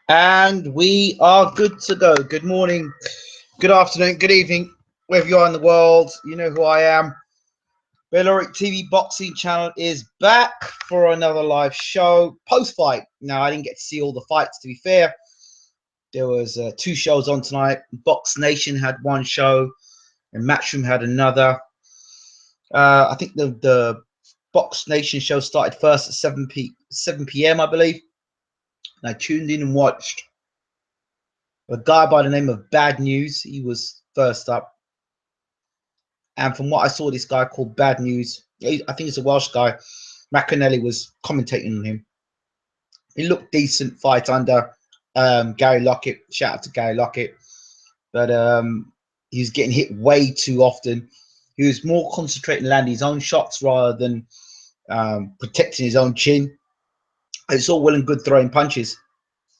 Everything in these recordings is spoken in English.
And we are good to go. Good morning, good afternoon, good evening, wherever you are in the world. You know who I am. Belloric TV Boxing Channel is back for another live show post-fight. Now, I didn't get to see all the fights, to be fair. There was two shows on tonight. Box Nation had one show, and Matchroom had another. I think the Box Nation show started first at 7 p.m., I believe. And I tuned in and watched a guy by the name of Bad News. He was first up. And from what I saw, this guy called Bad News, I think it's a Welsh guy, McAnally was commentating on him. He looked decent fight under Gary Lockett. Shout out to Gary Lockett. But he was getting hit way too often. He was more concentrating on landing his own shots rather than protecting his own chin. It's all well and good throwing punches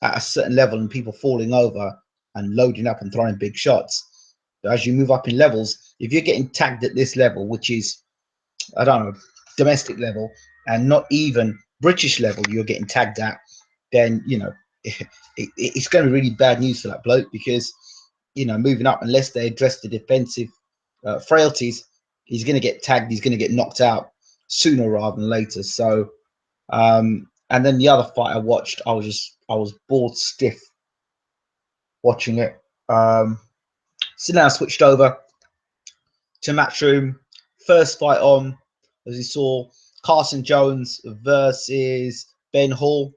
at a certain level and people falling over and loading up and throwing big shots. But as you move up in levels, if you're getting tagged at this level, which is, I don't know, domestic level and not even British level, you're getting tagged at, then, you know, it's going to be really bad news for that bloke because, you know, moving up, unless they address the defensive frailties, he's going to get tagged, he's going to get knocked out sooner rather than later. So, and then the other fight I watched, I was bored stiff watching it. So now I switched over to Matchroom. First fight on, as you saw, Carson Jones versus Ben Hall.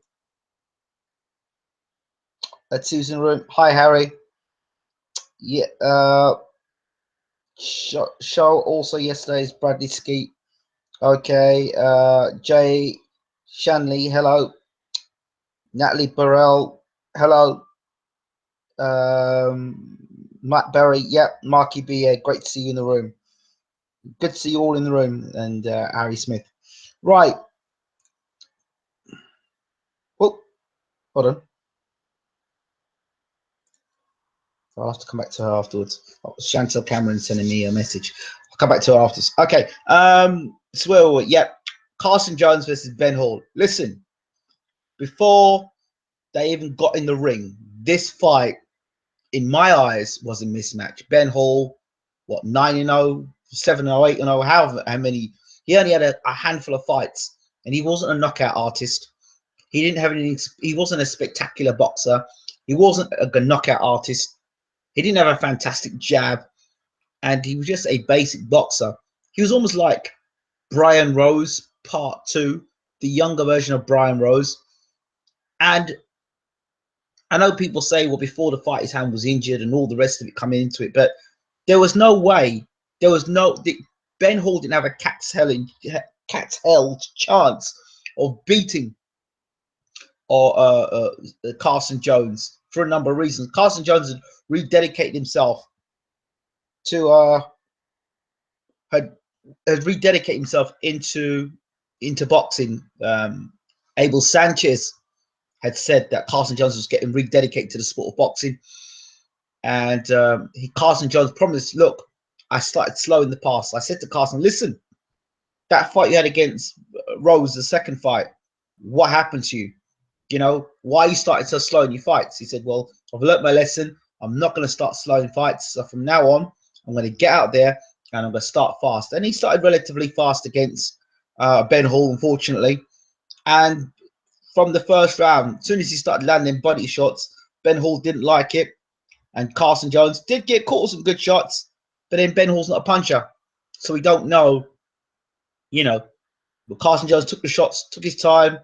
Let's see who's in the room. Hi, Harry. Yeah. Show also yesterday's Bradley Skeet. Okay. Jay Shanley. Hello. Natalie Burrell. Hello. Matt Berry. Yep. Marky B. Great to see you in the room. Good to see you all in the room. And Harry Smith. Right. Oh, hold on. I'll have to come back to her afterwards. Oh, Chantel Cameron sending me a message. I'll come back to her afterwards. Okay. So where were we? Yep. Carson Jones versus Ben Hall. Listen, before they even got in the ring, this fight, in my eyes, was a mismatch. Ben Hall, what, 9-0, 7-0, 8-0, how many? He only had a handful of fights, and he wasn't a knockout artist. He didn't have anything. He wasn't a spectacular boxer. He wasn't a knockout artist. He didn't have a fantastic jab, and he was just a basic boxer. He was almost like Brian Rose Part 2, the younger version of Brian Rose. And I know people say, well, before the fight, his hand was injured and all the rest of it coming into it, but there was no way. There was no. Ben Hall didn't have a cat's hell chance of beating Carson Jones for a number of reasons. Carson Jones had rededicated himself to had rededicated himself into boxing. Abel Sanchez had said that Carson Jones was getting rededicated to the sport of boxing, and Carson Jones promised, look, I started slow in the past. I said to Carson, listen, that fight you had against Rose, the second fight, what happened to you? You know, why you started so slow in your fights? He said, well, I've learnt my lesson. I'm not going to start slow in fights. So from now on, I'm going to get out there and I'm going to start fast. And he started relatively fast against Ben Hall, unfortunately. And from the first round, as soon as he started landing body shots, Ben Hall didn't like it. And Carson Jones did get caught with some good shots, but then Ben Hall's not a puncher. So we don't know, you know, but Carson Jones took the shots, took his time,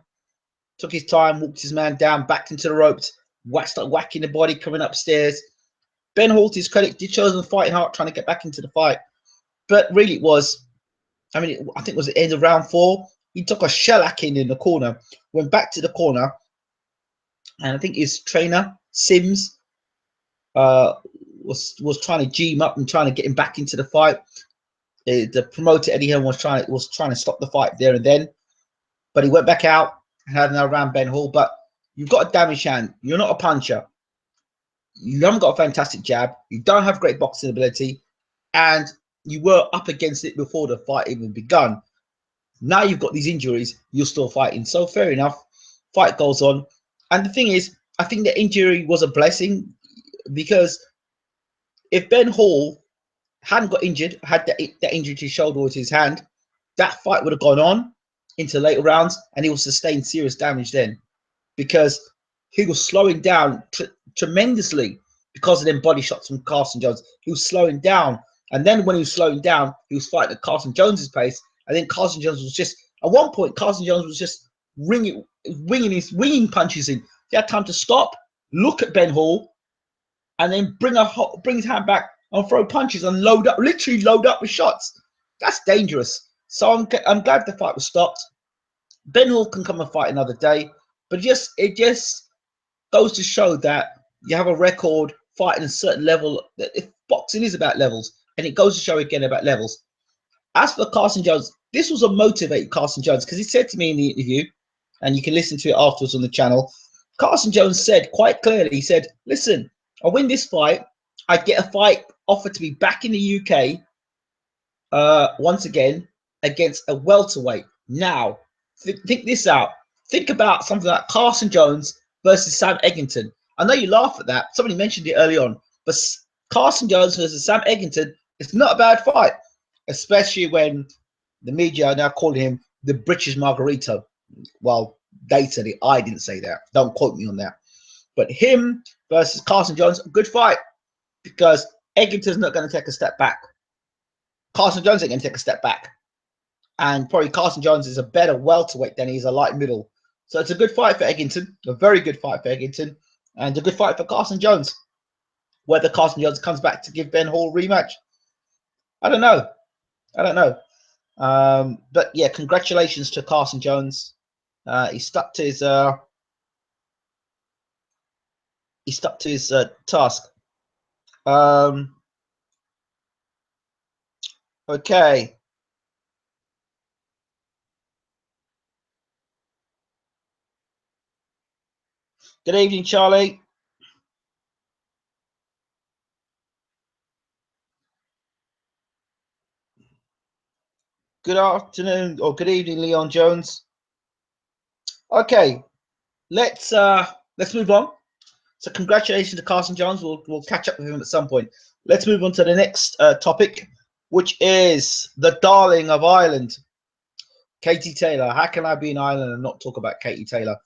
walked his man down, backed into the ropes, started whacking the body, coming upstairs. Ben Hall, to his credit, did show them fighting hard, trying to get back into the fight. But really it was, I mean, I think it was the end of round 4. He took a shellacking in the corner, went back to the corner, and I think his trainer, Sims, was trying to G him up and trying to get him back into the fight. The promoter, Eddie Hearn, was trying to stop the fight there and then. But he went back out and had another round Ben Hall. But you've got a damaged hand. You're not a puncher. You haven't got a fantastic jab. You don't have great boxing ability. And you were up against it before the fight even begun. Now you've got these injuries. You're still fighting. So fair enough. Fight goes on. And the thing is, I think the injury was a blessing, because if Ben Hall hadn't got injured, had that injury to his shoulder or to his hand, that fight would have gone on into later rounds, and he would sustain serious damage then, because he was slowing down tremendously because of them body shots from Carson Jones. He was slowing down, and then when he was slowing down, he was fighting at Carson Jones's pace, and then Carson Jones was just, at one point, Carson Jones was just winging punches in. He had time to stop, look at Ben Hall, and then bring his hand back and throw punches and literally load up with shots. That's dangerous. So I'm glad the fight was stopped. Ben Hall can come and fight another day, but it just goes to show that you have a record fighting a certain level. If boxing is about levels, and it goes to show again about levels. As for Carson Jones, this was a motivated Carson Jones, because he said to me in the interview, and you can listen to it afterwards on the channel. Carson Jones said quite clearly, he said, listen, I win this fight, I get a fight offered to me back in the UK once again against a welterweight. Now, think this out. Think about something like Carson Jones versus Sam Eggington. I know you laugh at that. Somebody mentioned it early on, but Carson Jones versus Sam Eggington, it's not a bad fight, especially when the media are now calling him the British Margarito. Well, they said it. I didn't say that. Don't quote me on that. But him versus Carson Jones, a good fight, because Eggington's not going to take a step back. Carson Jones ain't going to take a step back. And probably Carson Jones is a better welterweight than he's a light middle. So it's a good fight for Eggington, a very good fight for Eggington, and a good fight for Carson Jones. Whether Carson Jones comes back to give Ben Hall a rematch, I don't know. But yeah, congratulations to Carson Jones. He stuck to his task. Okay. Good evening, Charlie. Good afternoon or good evening, Leon Jones. Okay, let's move on. So congratulations to Carson Jones. We'll catch up with him at some point. Let's move on to the next topic, which is the darling of Ireland, Katie Taylor. How can I be in Ireland and not talk about Katie Taylor?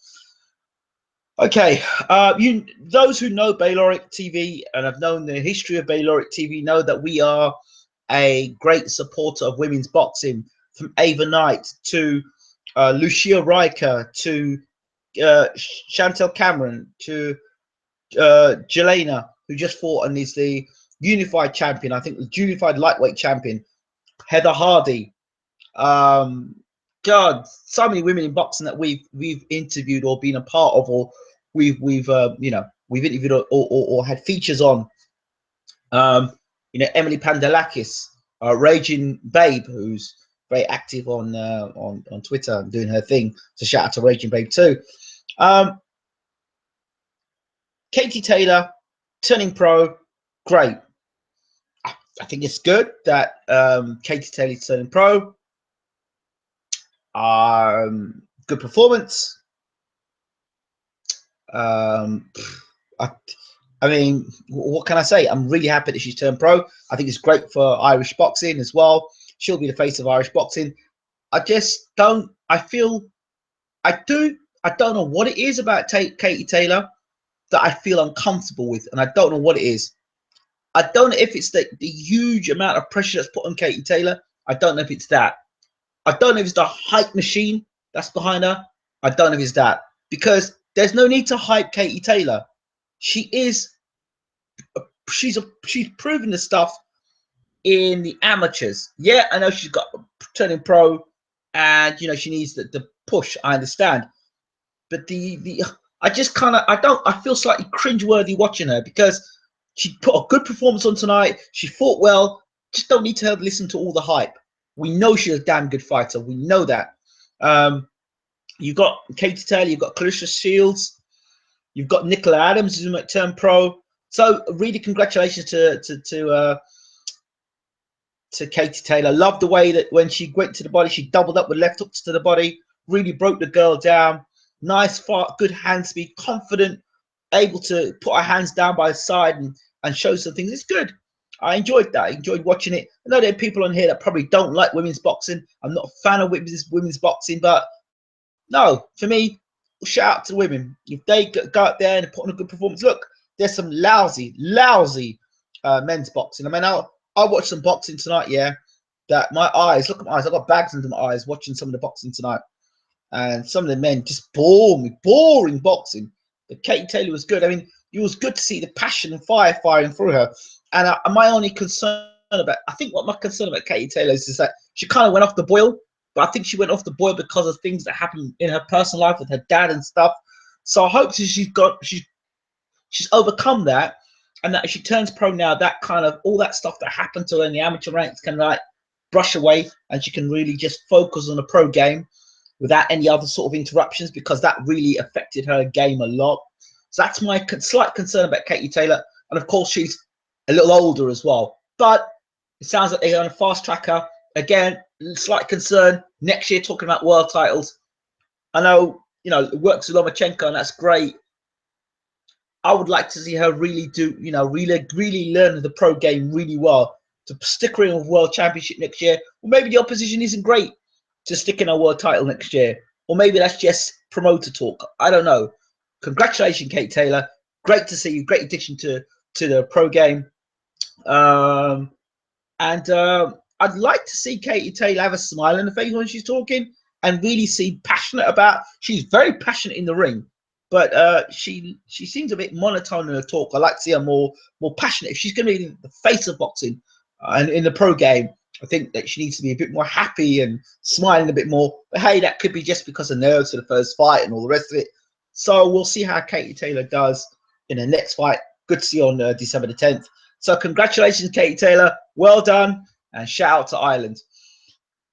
Okay, those who know Bayloric TV and have known the history of Bayloric TV know that we are a great supporter of women's boxing, from Ava Knight to Lucia Riker to Chantel Cameron to Jelena, who just fought and is the unified champion. I think the unified lightweight champion. Heather Hardy. God, so many women in boxing that we've interviewed or been a part of, or we've interviewed or had features on. Emily Pandalakis, Raging Babe, who's very active on Twitter and doing her thing. So shout out to Raging Babe too. Katie Taylor turning pro, great. I think it's good that Katie Taylor's turning pro. Good performance. I mean, what can I say? I'm really happy that she's turned pro. I think it's great for Irish boxing as well. She'll be the face of Irish boxing. I don't know what it is about Katie Taylor that I feel uncomfortable with, and I don't know what it is. I don't know if it's the huge amount of pressure that's put on Katie Taylor. I don't know if it's that. I don't know if it's the hype machine that's behind her. I don't know if it's that, because there's no need to hype Katie Taylor. She's proven the stuff in the amateurs. Yeah, I know she's got turning pro, and she needs the push. I understand, but I feel slightly cringeworthy watching her, because she put a good performance on tonight. She fought well. Just don't need to listen to all the hype. We know she's a damn good fighter. We know that. You've got Katie Taylor. You've got Clarissa Shields. You've got Nicola Adams, who's might turn pro. So really, congratulations to Katie Taylor. Love the way that when she went to the body, she doubled up with left hooks to the body. Really broke the girl down. Nice fight, good hand speed, confident. able to put her hands down by the side and show some things. It's good. I enjoyed that. I enjoyed watching it. I know there are people on here that probably don't like women's boxing. I'm not a fan of women's boxing, but no, for me, shout out to the women. If they go out there and put on a good performance, look, there's some lousy men's boxing. I mean, I watched some boxing tonight, yeah, that my eyes, look at my eyes, I got bags under my eyes watching some of the boxing tonight. And some of the men just boring boxing. But Katie Taylor was good. I mean, it was good to see the passion and fire firing through her. And my only concern about, I think what my concern about Katie Taylor is that she kind of went off the boil. But I think she went off the boil because of things that happened in her personal life with her dad and stuff. So I hope she's overcome that, and that if she turns pro now, that kind of all that stuff that happened to her in the amateur ranks can like brush away, and she can really just focus on the pro game without any other sort of interruptions, because that really affected her game a lot. So that's my slight concern about Katie Taylor. And of course, she's a little older as well. But it sounds like they're going to fast track her. Again, slight concern. Next year, talking about world titles. I know, you know, it works with Lomachenko, and that's great. I would like to see her really do, you know, really learn the pro game really well to stick her in a world championship next year. Or maybe the opposition isn't great to stick in a world title next year. Or maybe that's just promoter talk. I don't know. Congratulations, Kate Taylor. Great to see you. Great addition to the pro game. I'd like to see Katie Taylor have a smile in the face when she's talking and really seem passionate about. She's very passionate in the ring, but she seems a bit monotone in her talk. I like to see her more passionate. If she's going to be the face of boxing and in the pro game, I think that she needs to be a bit more happy and smiling a bit more. But hey, that could be just because of nerves for the first fight and all the rest of it. So we'll see how Katie Taylor does in the next fight. Good to see you on December the 10th. So congratulations, Katie Taylor. Well done, and shout out to Ireland.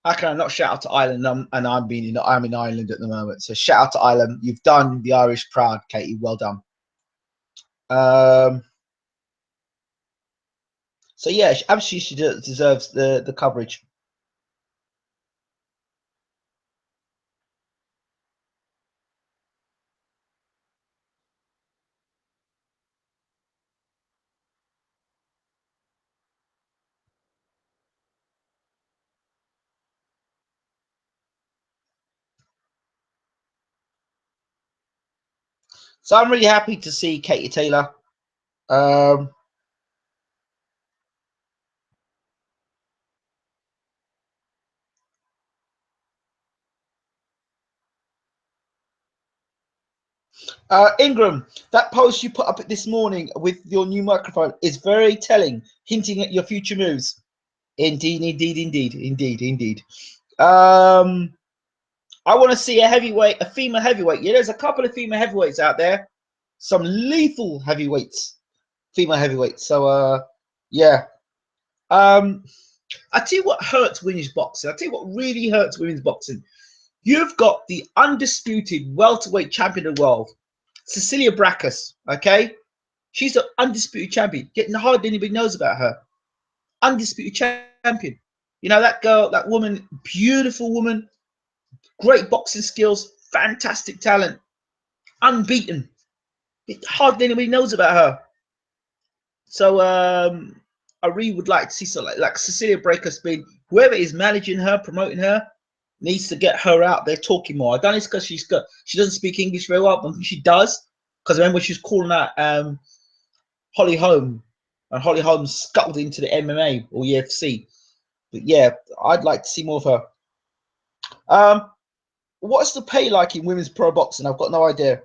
How can I not shout out to Ireland? I'm in Ireland at the moment. So shout out to Ireland. You've done the Irish proud, Katie. Well done. So yeah, absolutely, she deserves the coverage. So I'm really happy to see Katie Taylor. Um, Ingram, that post you put up this morning with your new microphone is very telling, hinting at your future moves. Indeed, indeed, indeed, indeed, indeed. I want to see a female heavyweight. Yeah, there's a couple of female heavyweights out there, some lethal heavyweights, female heavyweights. So, yeah. I tell you what hurts women's boxing. I tell you what really hurts women's boxing. You've got the undisputed welterweight champion of the world, Cecilia Brækhus. Okay, she's the undisputed champion. Getting hardly anybody knows about her. Undisputed champion. You know that girl, that woman, beautiful woman, great boxing skills, fantastic talent, unbeaten. Hardly anybody knows about her. So I really would like to see something like Cecilia Brækhus being, whoever is managing her, promoting her, needs to get her out there talking more. I don't know, it's because she doesn't speak English very well, but she does. Because I remember she was calling out Holly Holm, and Holly Holm scuttled into the MMA or UFC. But yeah, I'd like to see more of her. What's the pay like in women's pro boxing? I've got no idea.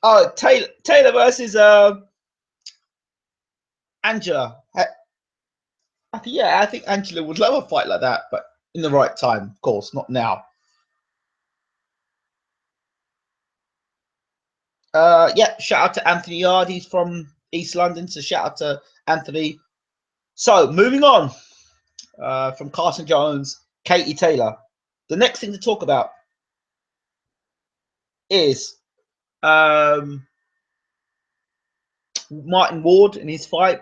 Oh, Taylor versus Angela. I think Angela would love a fight like that, but in the right time, of course, not now. Yeah, shout out to Anthony Yard. He's from East London, so shout out to Anthony. So moving on from Carson Jones, Katie Taylor. The next thing to talk about is Martin Ward in his fight.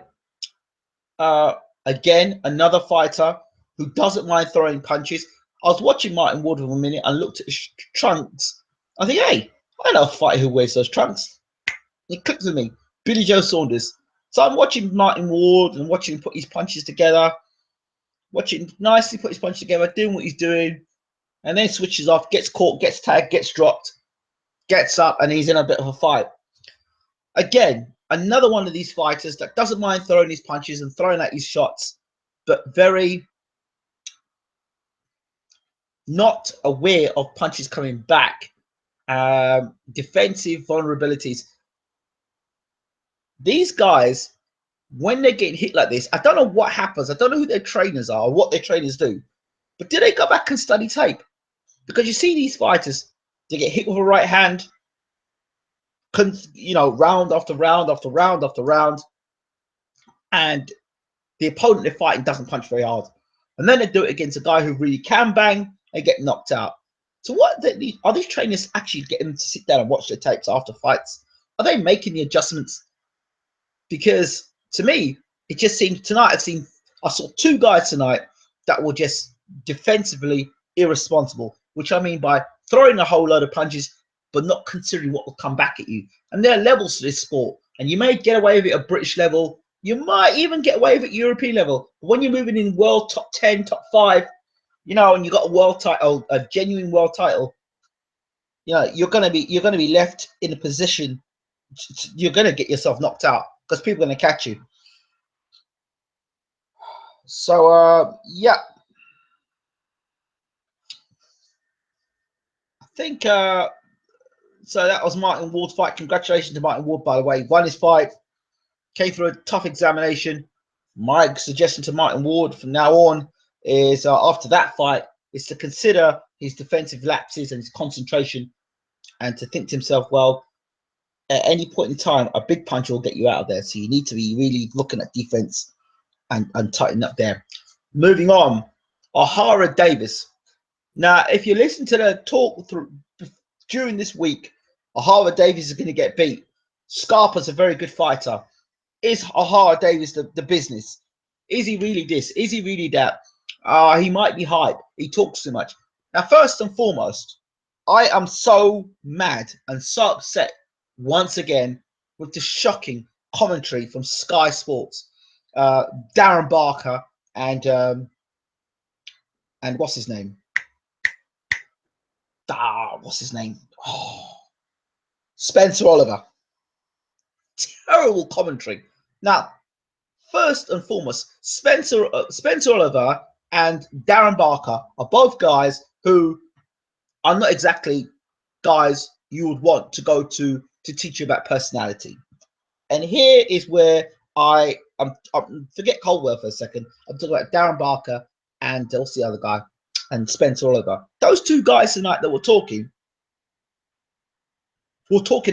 Again, another fighter who doesn't mind throwing punches. I was watching Martin Ward for a minute and looked at his trunks. I think, hey, I know a fighter who wears those trunks. It clicked with me. Billy Joe Saunders. So I'm watching Martin Ward and watching him put his punches together, watching him nicely put his punches together, doing what he's doing, and then switches off, gets caught, gets tagged, gets dropped, gets up, and he's in a bit of a fight. Again, another one of these fighters that doesn't mind throwing his punches and throwing out his shots, but very not aware of punches coming back, defensive vulnerabilities. These guys, when they're getting hit like this, I don't know what happens. I don't know who their trainers are or what their trainers do, but do they go back and study tape? Because you see these fighters, they get hit with a right hand, you know, round after round after round after round, and the opponent they're fighting doesn't punch very hard, and then they do it against a guy who really can bang and get knocked out. So what are these trainers actually getting them to sit down and watch their tapes after fights? Are they making the adjustments? Because to me, it just seems tonight I saw two guys tonight that were just defensively irresponsible, which I mean by throwing a whole load of punches but not considering what will come back at you. And there are levels to this sport, and you may get away with it at British level. You might even get away with it European level. But when you're moving in world top 10, top 5, you know, and you got a world title, a genuine world title, you know, you're gonna be left in a position. You're gonna get yourself knocked out because people are gonna catch you. So yeah, I think so that was Martin Ward's fight. Congratulations to Martin Ward, by the way. Won his fight, came through a tough examination. My suggestion to Martin Ward from now on is after that fight is to consider his defensive lapses and his concentration, and to think to himself, well, at any point in time, a big punch will get you out of there. So you need to be really looking at defense and tighten up there. Moving on, Ohara Davies. Now, if you listen to the talk through during this week, Ohara Davies is going to get beat. Scarpa's a very good fighter. Is Ohara Davies the business? Is he really this? Is he really that? He might be hype. He talks too much. Now, first and foremost, I am so mad and so upset once again with the shocking commentary from Sky Sports. Darren Barker and what's his name? What's his name? Oh, Spencer Oliver. Terrible commentary. Now, first and foremost, Spencer Oliver and Darren Barker are both guys who are not exactly guys you would want to go to teach you about personality. And here is where I'm forget Coldwell for a second. I'm talking about Darren Barker and what's the other guy? And Spencer Oliver. Those two guys tonight that were talking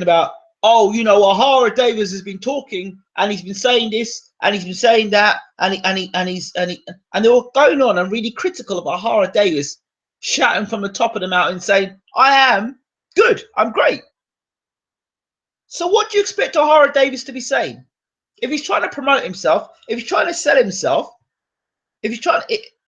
about, oh, you know, Ohara Davies has been talking and he's been saying this and he's been saying that and they were going on and really critical of Ohara Davies, shouting from the top of the mountain saying, I am good, I'm great. So what do you expect Ohara Davies to be saying? If he's trying to promote himself, if he's trying to sell himself, if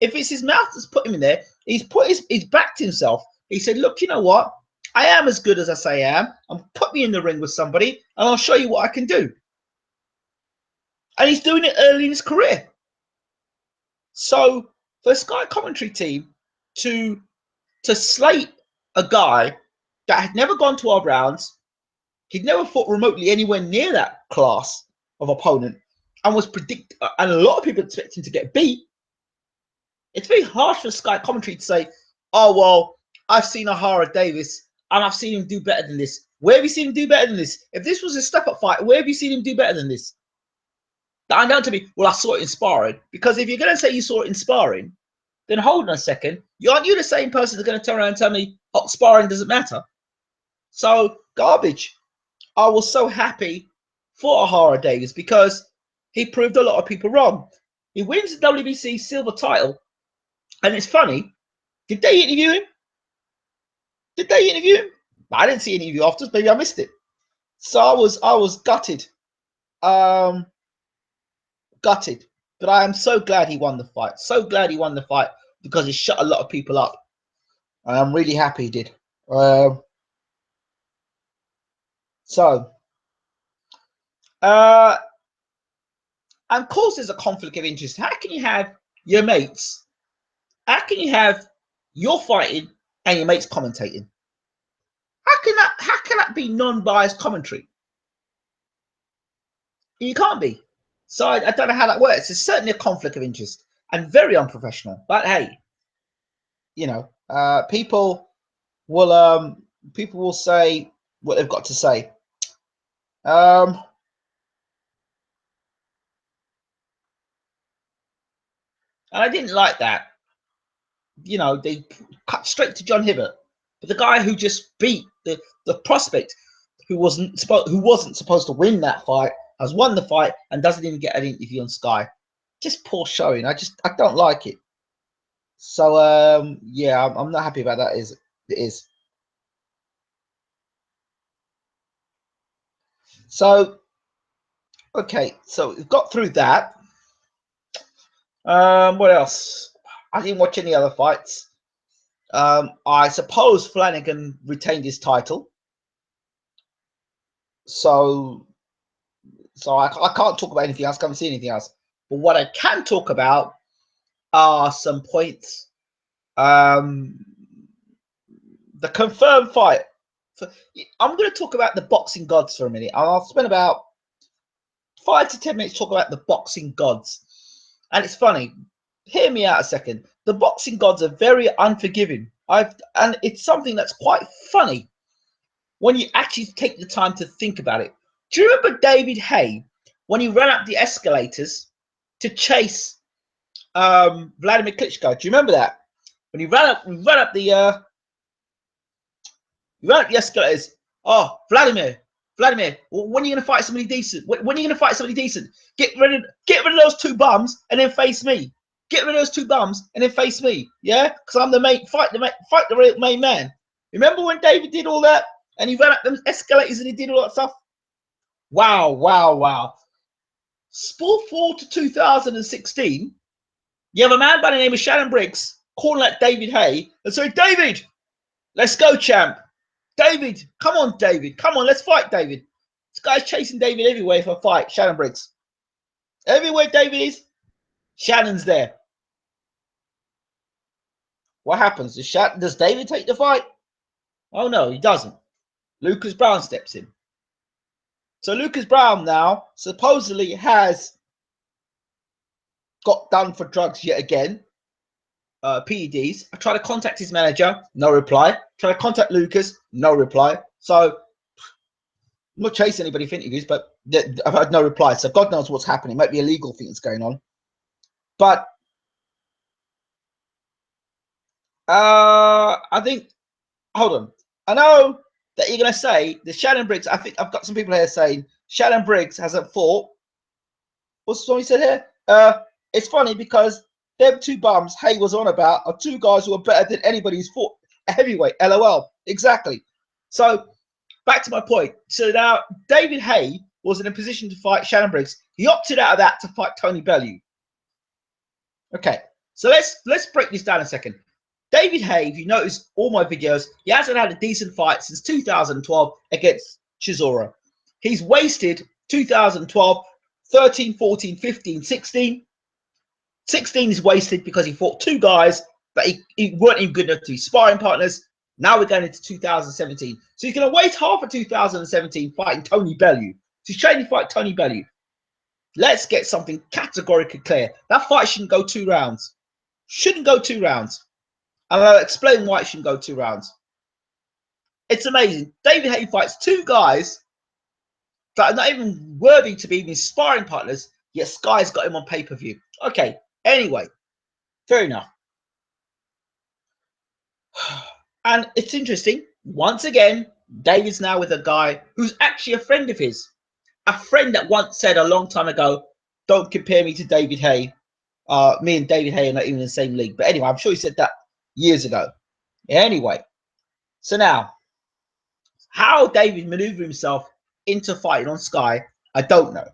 it's his mouth that's put him in there, he's backed himself. He said, look, you know what? I am as good as I say I am. Put me in the ring with somebody and I'll show you what I can do. And he's doing it early in his career. So for the Sky commentary team to slate a guy that had never gone 12 rounds, he'd never fought remotely anywhere near that class of opponent, and and a lot of people expect him to get beat. It's very harsh for Sky commentary to say, oh, well, I've seen Ohara Davies and I've seen him do better than this. Where have you seen him do better than this? If this was a step-up fight, where have you seen him do better than this? And down to me, well, I saw it in sparring. Because if you're going to say you saw it in sparring, then hold on a second. Aren't you the same person that's going to turn around and tell me, oh, sparring doesn't matter? So, garbage. I was so happy for Ohara Davies because he proved a lot of people wrong. He wins the WBC silver title. And it's funny, did they interview him? Did they interview him? I didn't see any interview after, maybe I missed it. So I was gutted. Gutted. But I am so glad he won the fight. So glad he won the fight because he shut a lot of people up. I'm really happy he did. So, and of course, there's a conflict of interest. How can you have your mates? How can you have you're fighting and your mates commentating? How can that be non-biased commentary? You can't be. So I don't know how that works. It's certainly a conflict of interest and very unprofessional. But hey, you know, people will say what they've got to say. And I didn't like that. You know, they cut straight to John Hibbert, but the guy who just beat the prospect who wasn't supposed to win that fight has won the fight and doesn't even get an interview on Sky. Just poor showing. I don't like it. So yeah, I'm not happy about that. It is. So okay, so we've got through that. What else? I didn't watch any other fights. I suppose Flanagan retained his title. So I can't talk about anything else. I haven't seen anything else. But what I can talk about are some points. The confirmed fight. I'm going to talk about the boxing gods for a minute. I'll spend about 5 to 10 minutes talking about the boxing gods. And it's funny. Hear me out a second. The boxing gods are very unforgiving. And it's something that's quite funny when you actually take the time to think about it. Do you remember David Haye when he ran up the escalators to chase Vladimir Klitschko? Do you remember that? When he ran up the escalators. Oh, Vladimir, when are you going to fight somebody decent? When are you going to fight somebody decent? Get rid of those two bums and then face me. Get rid of those two bums and then face me. Yeah, because I'm the main fight the real main man. Remember when David did all that and he ran up them escalators and he did all that stuff? Wow. Sport 4 to 2016. You have a man by the name of Shannon Briggs calling out David Haye and saying, David, let's go, champ. David, come on, David. Come on, let's fight, David. This guy's chasing David everywhere for a fight. Shannon Briggs. Everywhere David is, Shannon's there. What happens? Does David take the fight? Oh, no, he doesn't. Lucas Brown steps in. So Lucas Brown now supposedly has got done for drugs yet again. PEDs. I try to contact his manager, no reply. Try to contact Lucas, no reply. So I'm not chasing anybody for interviews, but I've had no reply. So God knows what's happening. It might be a legal thing that's going on. But I think, hold on. I know that you're going to say the Shannon Briggs. I think I've got some people here saying Shannon Briggs hasn't fought. What's what he said here? It's funny because them two bums Haye was on about are two guys who are better than anybody who's fought a heavyweight. LOL. Exactly. So back to my point. So now David Haye was in a position to fight Shannon Briggs. He opted out of that to fight Tony Bellew. Okay, so let's break this down a second. David Haye, if you notice all my videos, he hasn't had a decent fight since 2012 against Chisora. He's wasted 2012, 13, 14, 15, 16. 16 is wasted because he fought two guys that he weren't even good enough to be sparring partners. Now we're going into 2017. So he's going to waste half of 2017 fighting Tony Bellew. So he's training to fight Tony Bellew. Let's get something categorically clear. That fight shouldn't go 2 rounds. Shouldn't go 2 rounds. And I'll explain why it shouldn't go 2 rounds. It's amazing. David Haye fights two guys that are not even worthy to be even sparring partners, yet Sky's got him on pay-per-view. Okay, anyway, fair enough. And it's interesting. Once again, David's now with a guy who's actually a friend of his. A friend that once said a long time ago, don't compare me to David Haye. Me and David Haye are not even in the same league. But anyway, I'm sure he said that years ago. Anyway, so now, how David maneuvered himself into fighting on Sky, I don't know.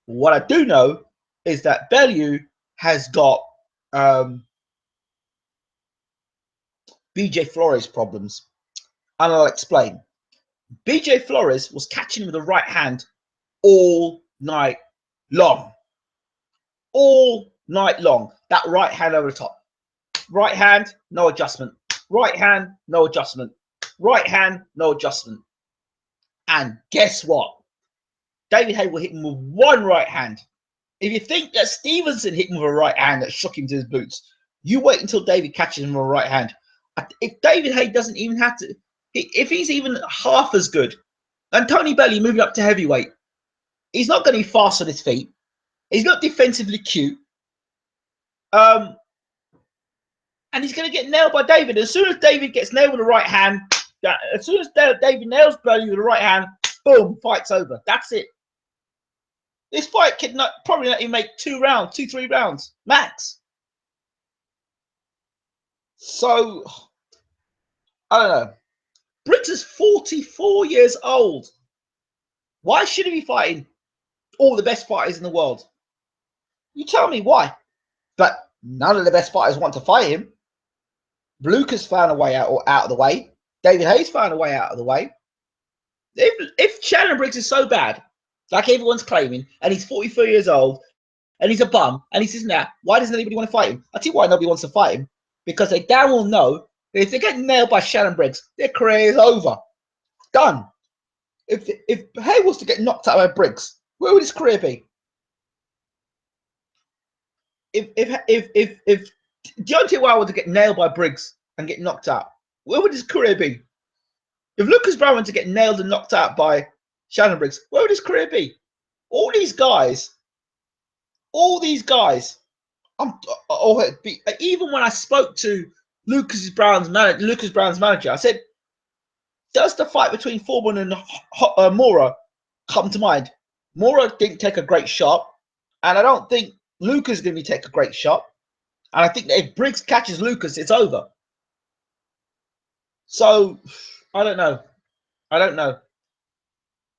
What I do know is that Bellew has got BJ Flores problems. And I'll explain. BJ Flores was catching with the right hand all night long. All night long. That right hand over the top. Right hand, no adjustment. Right hand, no adjustment. Right hand, no adjustment. And guess what? David Haye will hit him with one right hand. If you think that Stevenson hit him with a right hand that shook him to his boots, you wait until David catches him with a right hand. If David Haye doesn't even have to, if he's even half as good, and Tony Bellew moving up to heavyweight, he's not going to be fast on his feet. He's not defensively cute. And he's going to get nailed by David. As soon as David gets nailed with the right hand, as soon as David nails Bellew with the right hand, boom, fight's over. That's it. This fight could probably not even make 2 rounds, 2-3 rounds max. So I don't know. Briggs is 44 years old. Why should he be fighting all the best fighters in the world? You tell me why. But none of the best fighters want to fight him. Lucas found a way out of the way. David Haye's found a way out of the way. If Shannon Briggs is so bad, like everyone's claiming, and he's 44 years old, and he's a bum, and he's this and that, why doesn't anybody want to fight him? I'll tell you why nobody wants to fight him. Because they damn well know that if they get nailed by Shannon Briggs, their career is over. Done. If Haye was to get knocked out by Briggs, where would his career be? If Deontay Wilder were to get nailed by Briggs and get knocked out, where would his career be? If Lucas Brown were to get nailed and knocked out by Shannon Briggs, where would his career be? All these guys, even when I spoke to Lucas Brown's manager, I said, does the fight between Foreman and Mora come to mind? Mora didn't take a great shot, and I don't think Lucas is going to take a great shot. And I think that if Briggs catches Lucas, it's over. So, I don't know.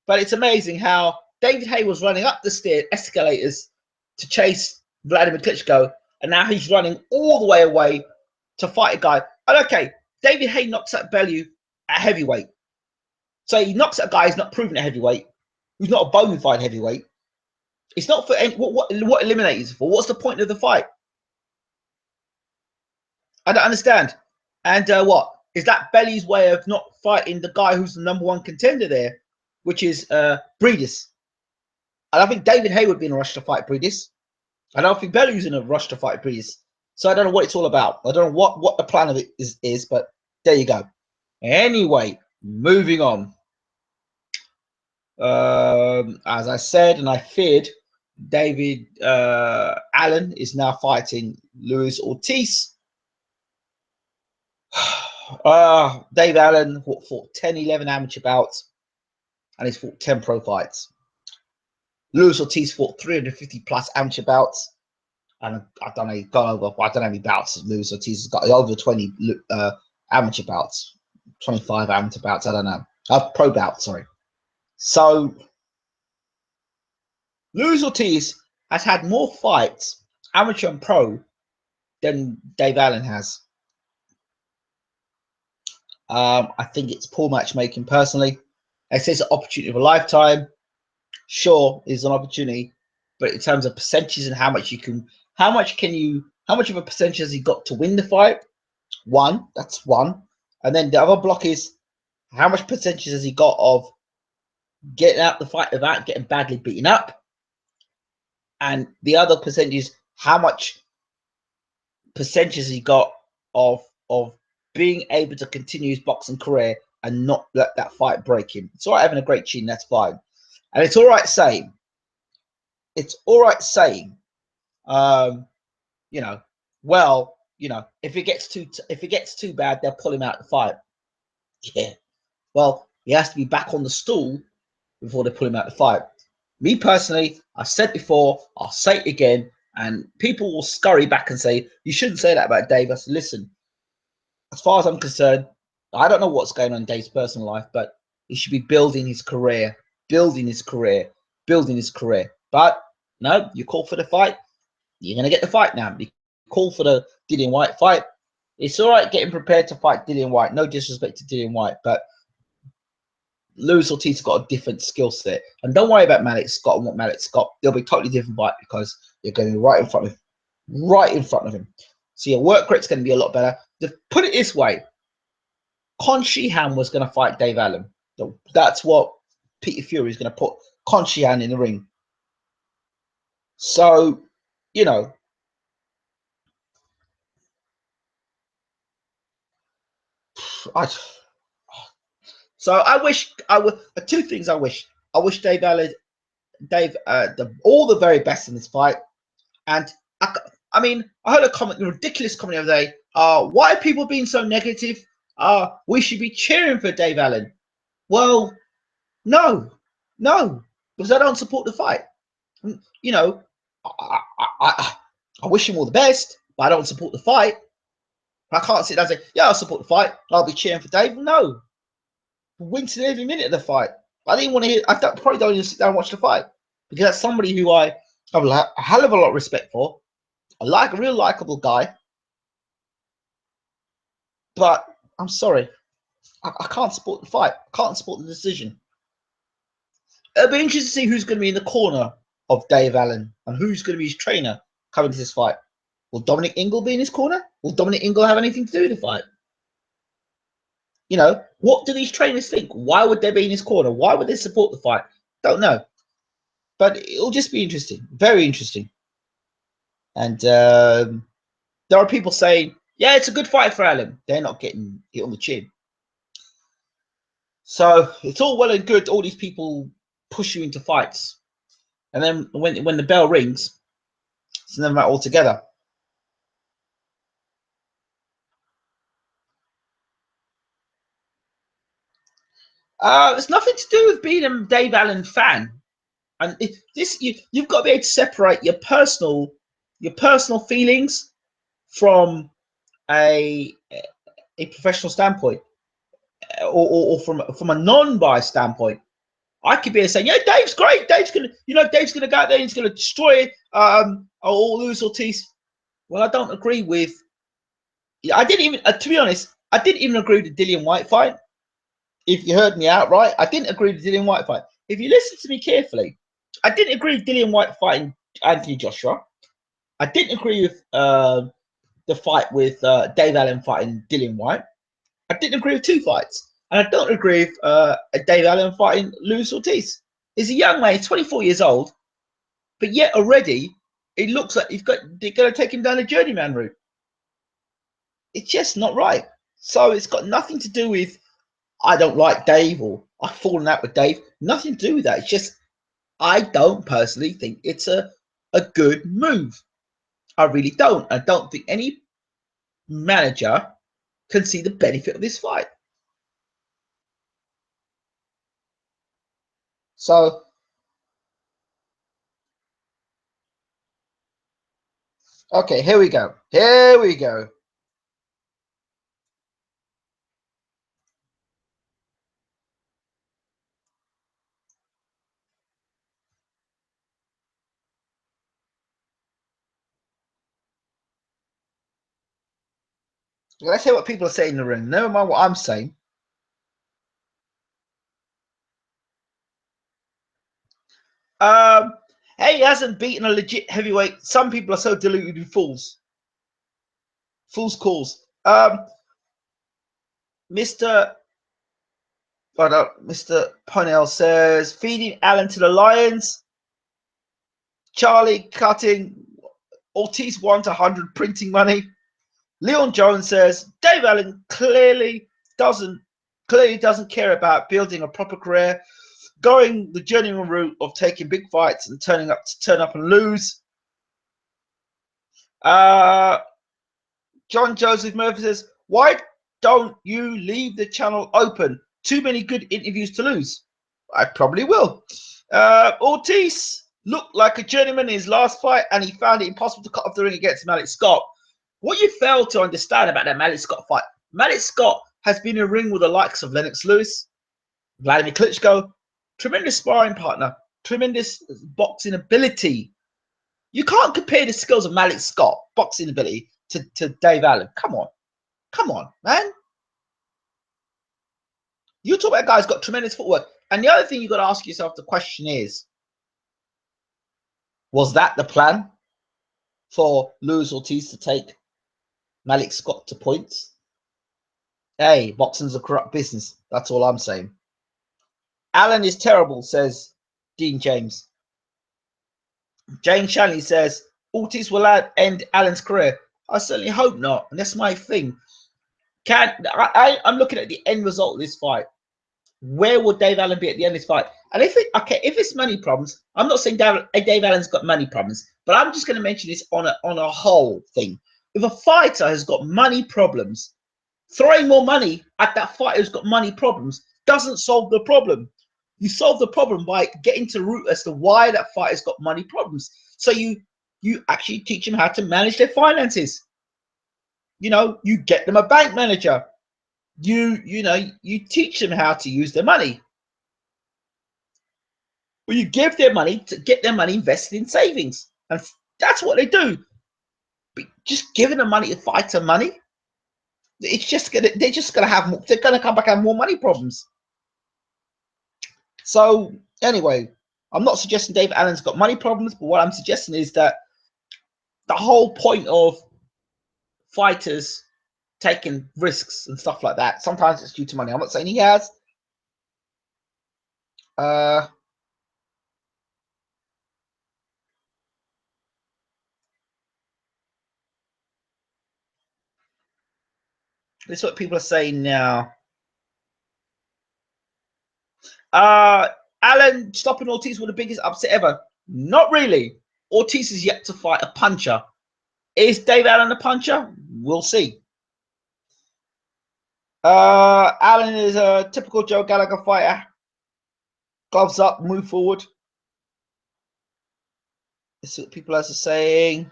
But it's amazing how David Haye was running up the escalators to chase Vladimir Klitschko, and now he's running all the way away to fight a guy. And okay, David Haye knocks out Bellew at heavyweight. So he knocks out a guy who's not proven at heavyweight, who's not a bona fide heavyweight. It's not for any, what eliminates for. What's the point of the fight? I don't understand. And what is that Bellew's way of not fighting the guy who's the #1 contender there, which is Breedis? I don't think David Haye would be in a rush to fight Breedis. I don't think Bellew's in a rush to fight Breedis. So I don't know what it's all about. I don't know what the plan of it is, but there you go. Anyway, moving on. As I said, and I feared, David Allen is now fighting Luis Ortiz. Dave Allen fought 10, 11 amateur bouts, and he's fought 10 pro fights. Luis Ortiz fought 350 plus amateur bouts, and I don't know, he got over, I don't know how many bouts Luis Ortiz has got, over 20 amateur bouts, 25 amateur bouts, I don't know. Pro bouts, sorry. So Luis Ortiz has had more fights, amateur and pro, than Dave Allen has. I think it's poor matchmaking personally. I say it's an opportunity of a lifetime. Sure, it's an opportunity, but in terms of percentages and how much of a percentage has he got to win the fight? That's one. And then the other block is how much percentage has he got of getting out the fight without getting badly beaten up? And the other percentage is how much percentage has he got of being able to continue his boxing career and not let that fight break him. It's all right having a great chin, that's fine. And it's all right saying, you know, well, you know, if it gets too bad, they'll pull him out of the fight. Yeah. Well, he has to be back on the stool before they pull him out of the fight. Me personally, I've said before, I'll say it again, and people will scurry back and say, you shouldn't say that about Dave. I said, listen, as far as I'm concerned, I don't know what's going on in Dave's personal life, but he should be building his career. But no, you call for the fight, you're going to get the fight now. You call for the Dillian Whyte fight. It's all right getting prepared to fight Dillian Whyte. No disrespect to Dillian Whyte, but Lewis Ortiz got a different skill set, and don't worry about Malik Scott and what Malik Scott. They'll be totally different fight because you're going right in front of him, right in front of him. So your work rate's going to be a lot better. To put it this way, Con Sheehan was going to fight Dave Allen. That's what Peter Fury is going to put Con Sheehan in the ring. So, you know, I wish I would. Two things I wish. I wish Dave Allen, all the very best in this fight. And I mean, I heard a ridiculous comment the other day. Why are people being so negative? We should be cheering for Dave Allen. Well, no, because I don't support the fight. You know, I wish him all the best, but I don't support the fight. I can't sit there and say, yeah, I'll support the fight. I'll be cheering for Dave. No, winning every minute of the fight. I didn't want to hear. Probably don't even sit down and watch the fight because that's somebody who I have a hell of a lot of respect for. I like a real likable guy, but I'm sorry, I can't support the fight. I can't support the decision. It'll be interesting to see who's going to be in the corner of Dave Allen and who's going to be his trainer coming to this fight. Will Dominic Ingle be in his corner? Will Dominic Ingle have anything to do with the fight? You know, what do these trainers think? Why would they be in his corner? Why would they support the fight? Don't know. But it'll just be interesting. Very interesting. And there are people saying, yeah, it's a good fight for Allen. They're not getting hit on the chin. So it's all well and good, all these people push you into fights. And then when the bell rings, it's never all together. It's nothing to do with being a Dave Allen fan. And you've got to be able to separate your personal feelings from a professional standpoint, or from a non-biased standpoint. I could be saying, yeah, Dave's great. Dave's gonna go out there and he's gonna destroy or lose Ortiz. Well, I don't agree with. I didn't even, to be honest, I didn't even agree with the Dillian White fight. If you heard me out right, I didn't agree with the Dillian White fight. If you listen to me carefully, I didn't agree with Dillian White fighting Anthony Joshua. I didn't agree with the fight with Dave Allen fighting Dillian White. I didn't agree with two fights. And I don't agree with Dave Allen fighting Luis Ortiz. He's a young man, he's 24 years old, but yet already it looks like they're going to take him down the journeyman route. It's just not right. So it's got nothing to do with I don't like Dave or I've fallen out with Dave. Nothing to do with that. It's just I don't personally think it's a good move. I really don't. I don't think any manager can see the benefit of this fight. So, okay, here we go. Here we go. Let's hear what people are saying in the room. Never mind what I'm saying. Hey, he hasn't beaten a legit heavyweight. Some people are so deluded with fools. Fool's calls. Mr. Mr. Ponell says, feeding Allen to the Lions. Charlie cutting. Ortiz 1 to 100 printing money. Leon Jones says, Dave Allen clearly doesn't care about building a proper career, going the journeyman route of taking big fights and turn up and lose. John Joseph Murphy says, why don't you leave the channel open? Too many good interviews to lose. I probably will. Ortiz looked like a journeyman in his last fight, and he found it impossible to cut off the ring against Malik Scott. What you fail to understand about that Malik Scott fight, Malik Scott has been in a ring with the likes of Lennox Lewis, Vladimir Klitschko, tremendous sparring partner, tremendous boxing ability. You can't compare the skills of Malik Scott, boxing ability, to Dave Allen. Come on, man. You talk about a guy who's got tremendous footwork. And the other thing you got to ask yourself, the question is, was that the plan for Luis Ortiz to take Malik Scott to points? Hey, boxing's a corrupt business. That's all I'm saying. Alan is terrible, says Dean James. Jane Shanley says, Ortiz will end Alan's career. I certainly hope not. And that's my thing. I'm looking at the end result of this fight. Where will Dave Allen be at the end of this fight? And if it's money problems, I'm not saying Dave Allen's got money problems, but I'm just going to mention this on a whole thing. If a fighter has got money problems, throwing more money at that fighter who's got money problems doesn't solve the problem. You solve the problem by getting to the root as to why that fighter's got money problems. So you actually teach them how to manage their finances. You get them a bank manager. You teach them how to use their money. Well, you give them money to get their money invested in savings, and that's what they do. But just giving them money to fighter money, they're just gonna come back and have more money problems. So anyway, I'm not suggesting Dave Allen's got money problems, but what I'm suggesting is that the whole point of fighters taking risks and stuff like that, sometimes it's due to money. I'm not saying he has. This is what people are saying now. Allen stopping Ortiz was the biggest upset ever. Not really. Ortiz is yet to fight a puncher. Is Dave Allen a puncher? We'll see. Allen is a typical Joe Gallagher fighter. Gloves up, move forward. This is what people are saying.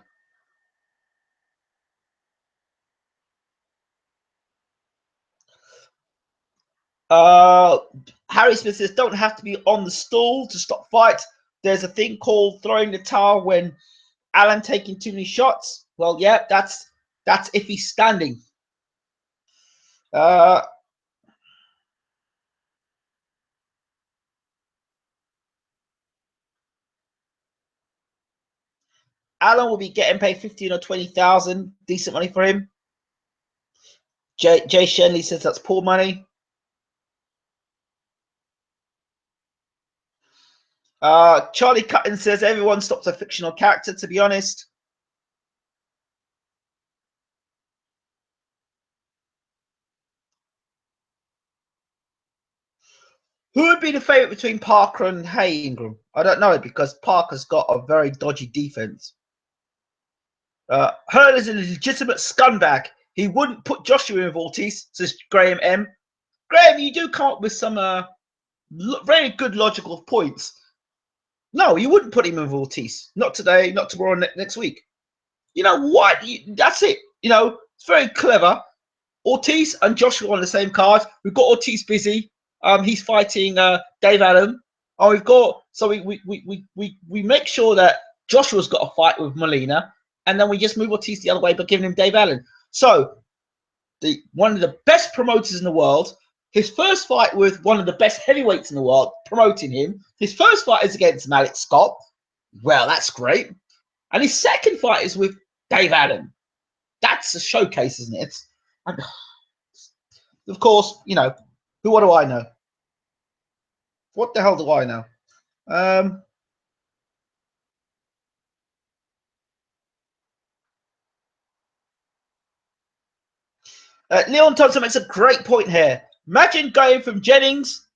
Harry Smith says, don't have to be on the stool to stop fights. There's a thing called throwing the towel when Allen taking too many shots. Well, yeah, that's if he's standing. Allen will be getting paid 15 or 20,000. Decent money for him. Jay Shenley says that's poor money. Charlie Cutton says everyone stops a fictional character, to be honest. Who would be the favourite between Parker and Hay Ingram? I don't know, because Parker's got a very dodgy defense. Hearn is a legitimate scumbag. He wouldn't put Joshua in with Ortiz, says Graham M. Graham, you do come up with some very good logical points. No, you wouldn't put him in with Ortiz. Not today, not tomorrow, next week. You know what? That's it. It's very clever. Ortiz and Joshua on the same card. We've got Ortiz busy. He's fighting Dave Allen. Oh, we make sure that Joshua's got a fight with Molina, and then we just move Ortiz the other way, but giving him Dave Allen. So one of the best promoters in the world. His first fight with one of the best heavyweights in the world, promoting him. His first fight is against Malik Scott. Well, that's great. And his second fight is with Dave Allen. That's a showcase, isn't it? And of course, what do I know? What the hell do I know? Leon Thompson makes a great point here. Imagine going from Jennings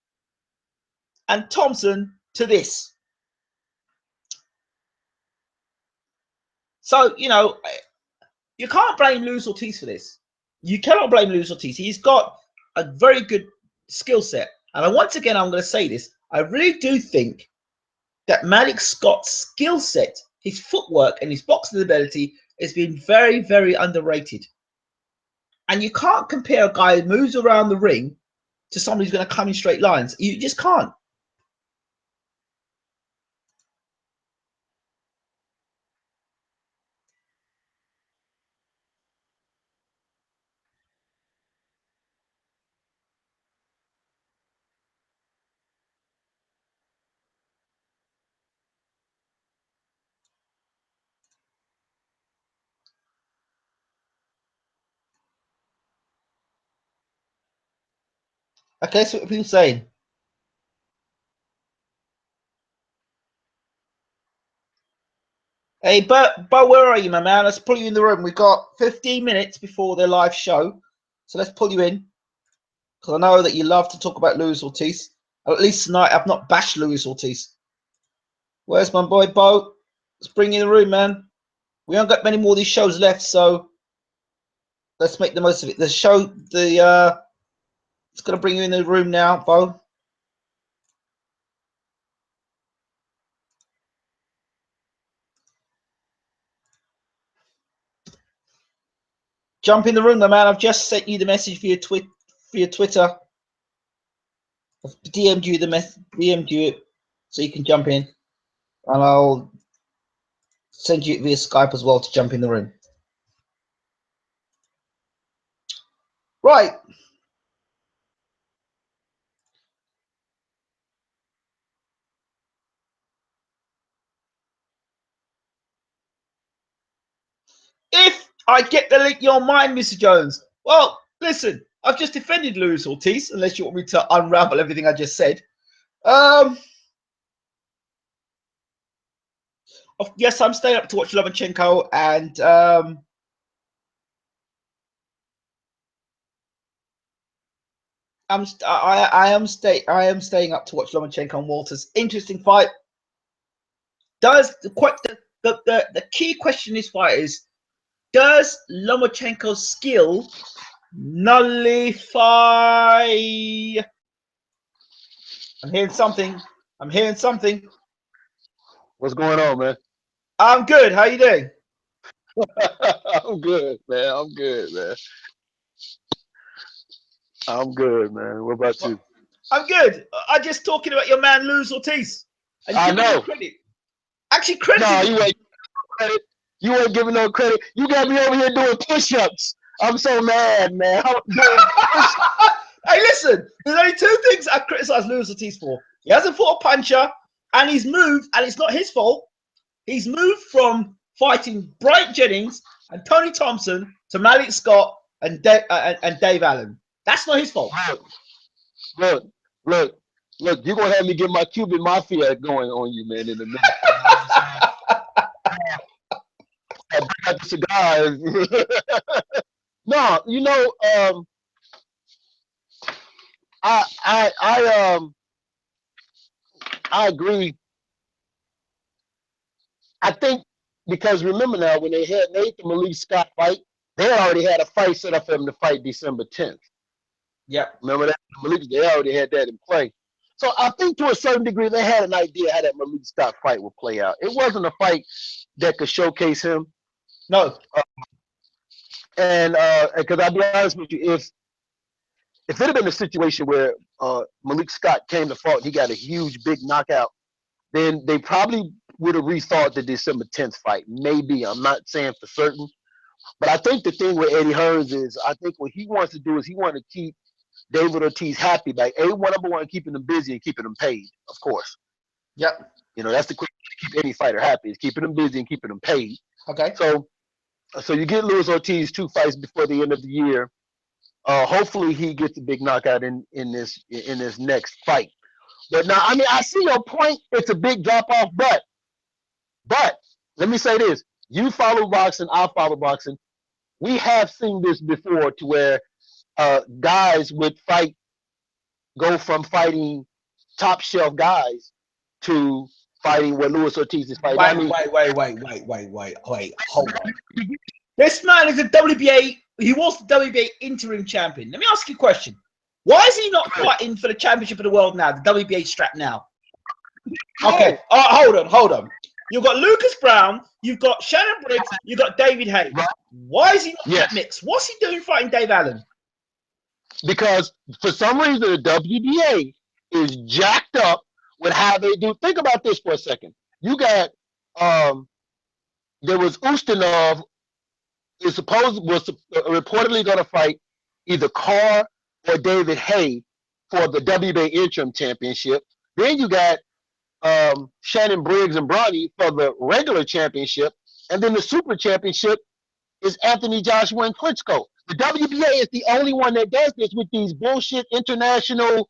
and Thompson to this. So, you can't blame Luis Ortiz for this. You cannot blame Luis Ortiz. He's got a very good skill set. And once again, I'm going to say this. I really do think that Malik Scott's skill set, his footwork, and his boxing ability has been very, very underrated. And you can't compare a guy who moves around the ring to somebody who's going to come in straight lines. You just can't. Okay, so what are people saying? Hey, but where are you, my man? Let's pull you in the room. We've got 15 minutes before the live show, so let's pull you in because I know that you love to talk about Luis Ortiz. At least tonight, I've not bashed Luis Ortiz. Where's my boy Bo? Let's bring you in the room, man. We haven't got many more of these shows left, so let's make the most of it. The show, it's gonna bring you in the room now, Bo. Jump in the room, my man. I've just sent you the message via Twitter. I've DM'd you DM'd you it, so you can jump in, and I'll send you it via Skype as well to jump in the room. Right. If I get the link, your mind, Mr. Jones. Well, listen, I've just defended Luis Ortiz, unless you want me to unravel everything I just said. Yes, I'm staying up to watch Lomachenko, and I am staying up to watch Lomachenko and Walters. Interesting fight. Does the key question in this fight is, does Lomachenko's skill nullify? I'm hearing something. I'm hearing something. What's going on, man? I'm good. How you doing? I'm good, man. I'm good, man. I'm good, man. What about you? I'm good. I'm just talking about your man Luis Ortiz and I giving him know. credit. Actually, crediting No, him. you ain't credit. You ain't giving no credit. You got me over here doing push-ups. I'm so mad, man. I'm doing push-ups. Hey, listen. There's only two things I criticize Luis Ortiz for. He hasn't fought a puncher, and he's moved, and it's not his fault. He's moved from fighting Bright Jennings and Tony Thompson to Malik Scott and Dave Allen. That's not his fault. Look, look, look. You're gonna have me get my Cuban mafia going on you, man, in a minute. You know what I'm saying? I bring out the cigars. No, I, I, I, um, I agree. I think because remember now when they had Nathan Malik Scott fight, they already had a fight set up for him to fight December 10th. Yeah. Remember that Malik? They already had that in play. So I think to a certain degree they had an idea how that Malik Scott fight would play out. It wasn't a fight that could showcase him. No. And because I'll be honest with you, if it had been a situation where Malik Scott came to fight, he got a huge big knockout, then they probably would have rethought the December 10th fight. Maybe. I'm not saying for certain. But I think the thing with Eddie Hearns is I think what he wants to do is he wants to keep David Ortiz happy. Like number one, keeping him busy and keeping him paid, of course. Yep. You know, that's the quick way to keep any fighter happy is keeping him busy and keeping him paid. Okay. So you get Luis Ortiz 2 fights before the end of the year. Hopefully he gets a big knockout in this next fight. But now, I mean, I see your point. It's a big drop off, but let me say this: you follow boxing, I follow boxing. We have seen this before, to where guys would go from fighting top shelf guys to fighting where Luis Ortiz is fighting. Wait. Hold on. This man is a WBA. He was the WBA interim champion. Let me ask you a question. Why is he not fighting for the championship of the world now, the WBA strap now? Okay. Hold on. You've got Lucas Brown, you've got Shannon Briggs, you've got David Hayes. Why is he not in that mix? What's he doing fighting Dave Allen? Because for some reason the WBA is jacked up with how they do. Think about this for a second. You got there was Ustinov was reportedly going to fight either Carr or David Hay for the WBA interim championship. Then you got Shannon Briggs and Bronny for the regular championship, and then the super championship is Anthony Joshua and Klitschko. The WBA is the only one that does this with these bullshit international,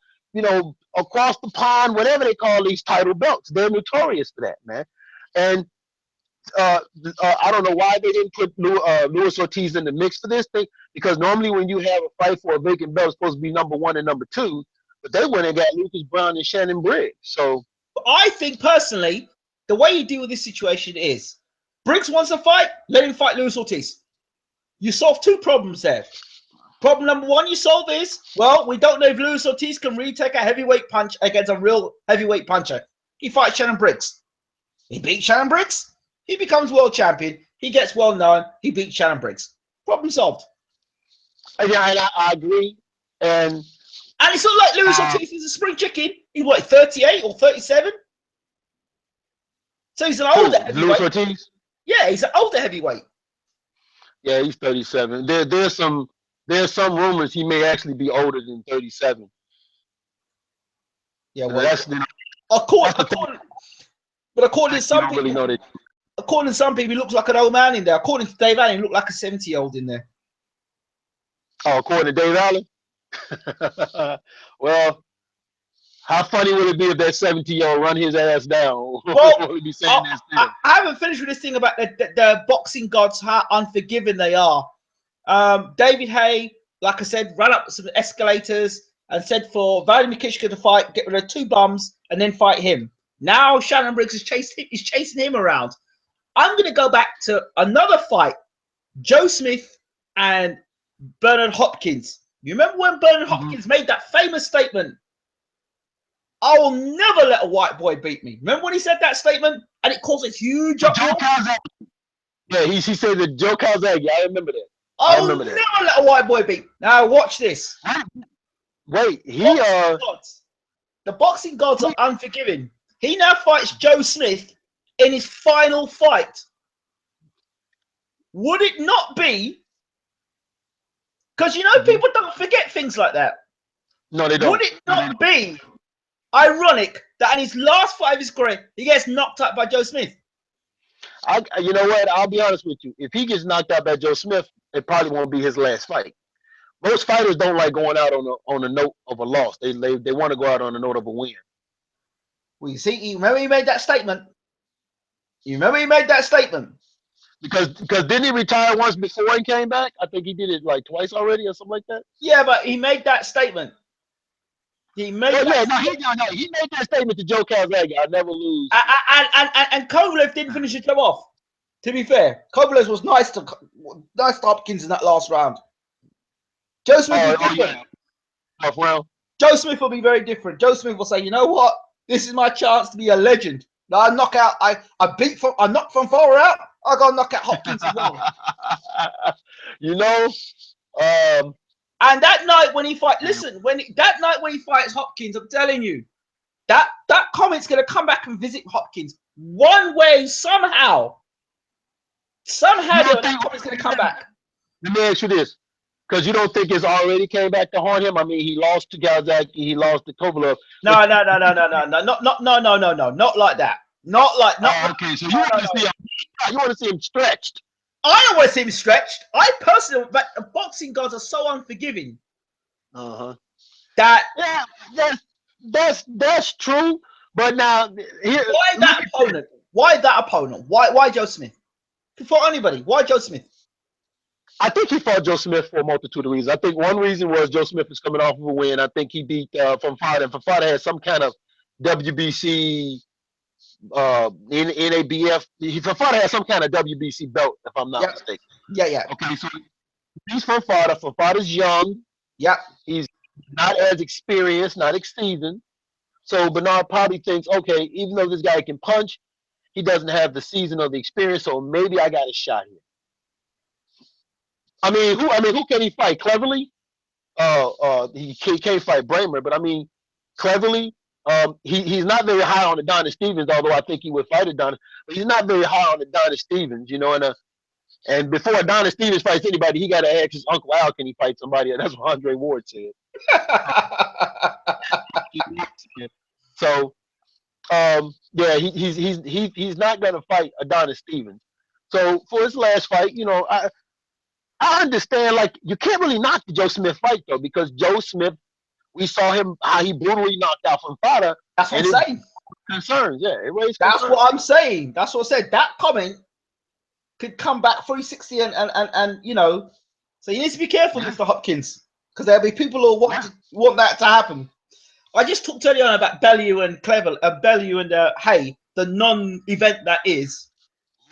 across the pond, whatever they call these title belts. They're notorious for that, man. And I don't know why they didn't put Luis Ortiz in the mix for this thing, because normally when you have a fight for a vacant belt, it's supposed to be number one and number two, but they went and got Lucas Brown and Shannon Briggs. So I think personally, the way you deal with this situation is Briggs wants a fight, let him fight Luis Ortiz. You solve two problems there. Problem number one you solve is, well, we don't know if Luis Ortiz can really take a heavyweight punch against a real heavyweight puncher. He fights Shannon Briggs. He beats Shannon Briggs. He becomes world champion. He gets well known. He beats Shannon Briggs. Problem solved. Yeah, and I agree. And it's not like Luis Ortiz is a spring chicken. He's what, 38 or 37? So he's an older heavyweight. Luis Ortiz? Yeah, he's an older heavyweight. Yeah, he's 37. There's some rumors he may actually be older than 37. Yeah, well, according to some people, according to some people, he looks like an old man in there. According to Dave Allen, he looked like a 70-year-old in there. Oh, according to Dave Allen? Well, how funny would it be if that 70-year-old run his ass down? Well, I haven't finished with this thing about the boxing gods, how unforgiving they are. David Haye, like I said, ran up some escalators and said for Vladimir Klitschko to fight, get rid of two bums, and then fight him. Now Shannon Briggs is chasing him around. I'm going to go back to another fight, Joe Smith and Bernard Hopkins. You remember when Bernard Hopkins made that famous statement, I will never let a white boy beat me. Remember when he said that statement? And it caused a huge uproar? Yeah, he said that Joe Calzaghe. I remember that. I will never let a white boy beat. Now watch this. Wait, the boxing gods are unforgiving. He now fights Joe Smith in his final fight. Would it not be? Because people don't forget things like that. No, they don't. Would it not be ironic that in his last fight of his career, he gets knocked out by Joe Smith? You know what? I'll be honest with you. If he gets knocked out by Joe Smith, it probably won't be his last fight. Most fighters don't like going out on a note of a loss. They want to go out on a note of a win. Well, you see, you remember he made that statement? Because didn't he retire once before he came back? I think he did it like twice already or something like that. Yeah, but he made that statement. He made that statement to Joe Calzaghe. I'll never lose. And Kovalev didn't finish the job off. To be fair, Kovalev was nice to Hopkins in that last round. Joe Smith is different. Tough round. Joe Smith will be very different. Joe Smith will say, you know what? This is my chance to be a legend. Now I knock out. I knocked from far out. I got to knock out Hopkins as well. And that night when he fights Hopkins, I'm telling you, that comment's gonna come back and visit Hopkins one way somehow. That comment's gonna come back. Let me ask you this, because you don't think it's already came back to haunt him. I mean, he lost to Calzaghe, he lost to Kovalev. No, not like that. Okay, so you want to see him stretched. I don't want to see him stretched. I personally, but boxing gods are so unforgiving. That's true. But now, why that opponent? Why Joe Smith? For anybody, why Joe Smith? I think he fought Joe Smith for a multitude of reasons. I think one reason was Joe Smith was coming off of a win. I think he beat Fafada, and Fafada had some kind of WBC. NABF. Fafada has some kind of WBC belt, if I'm not mistaken. Yeah. Okay, so he's Fafada. Fafada's young. Yeah. He's not as experienced, not as seasoned. So Bernard probably thinks, okay, even though this guy can punch, he doesn't have the season or the experience, so maybe I got a shot here. Who can he fight? Cleverly? He can't fight Bramer, but Cleverly. He's not very high on Adonis Stevens, although I think he would fight Adonis. But he's not very high on Adonis Stevens, And before Adonis Stevens fights anybody, he got to ask his Uncle Al, can he fight somebody? And that's what Andre Ward said. So, he's not going to fight Adonis Stevens. So for his last fight, I understand, like, you can't really knock the Joe Smith fight though, because Joe Smith, we saw him how he brutally knocked out from Fada, That's what and I'm it saying. concerns. Yeah, it raised That's concerns. what I'm saying. That's what I said. That comment could come back 360 and you know, so you need to be careful, Yeah, Mr. Hopkins, because there'll be people who yeah. want that to happen. I just talked earlier on about Bellew and Bellew and Hay, the non-event that is.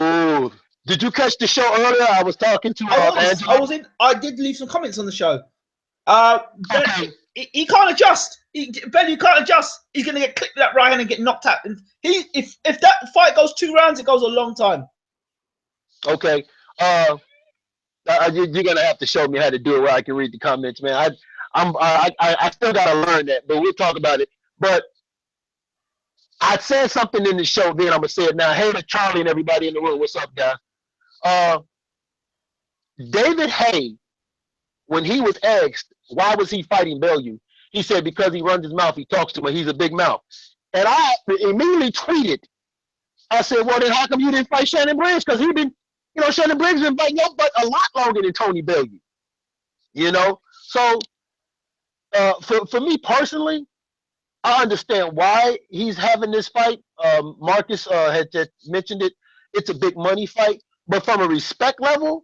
Ooh, did you catch the show earlier? I was talking to I Angela. was in. I did leave some comments on the show. Uh, Okay, he can't adjust. Bellew can't adjust. He's going to get clipped with that right hand and get knocked out. And if that fight goes 2 rounds, it goes a long time. okay. You're gonna have to show me how to do it where I can read the comments, man. I still gotta learn that, but we'll talk about it. But I said something in the show, then I'm gonna say it now. Hey to Charlie and everybody in the room. What's up, guys? Uh, David Hay, when he was asked why was he fighting Bellew, he said because he runs his mouth, he talks too much, he's a big mouth. And I immediately tweeted, I said, well then how come you didn't fight Shannon Briggs? Because he been, Shannon Briggs been fighting your butt a lot longer than Tony Bellew. So for me personally, I understand why he's having this fight. Marcus had just mentioned it. It's a big money fight, but from a respect level,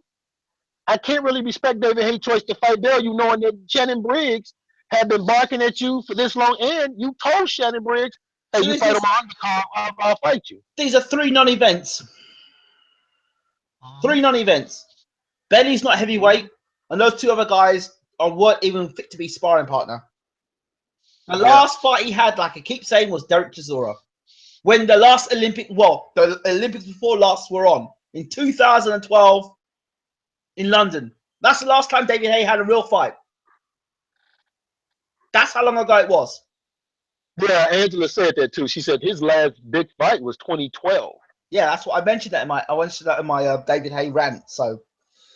I can't really respect David Hayes' choice to fight Bellew, knowing that Shannon Briggs had been barking at you for this long, and you told Shannon Briggs, "Hey, So you fight on my undercard, I'll fight you." these are 3 non-events. 3 non-events. Bellew's not heavyweight, and those 2 other guys weren't even fit to be sparring partner. The last fight he had, like I keep saying, was Derek Chisora. When the last the Olympics before last were on in 2012 in London. That's the last time David Hay had a real fight. That's how long ago it was. Yeah, Angela said that too. She said his last big fight was 2012. Yeah, that's what I mentioned that in my David Hay rant. So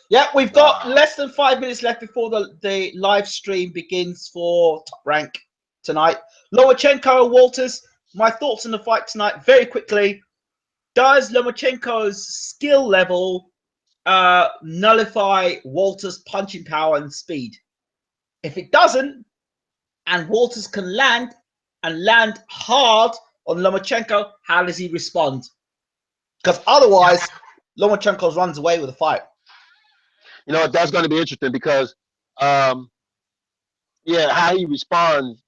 yeah, we've got less than 5 minutes left before the live stream begins for Top Rank tonight. Lomachenko and Walters. My thoughts on the fight tonight, very quickly. Does Lomachenko's skill level nullify Walters' punching power and speed? If it doesn't, and Walters can land hard on Lomachenko, how does he respond? Because otherwise, Lomachenko runs away with the fight. That's going to be interesting because, how he responds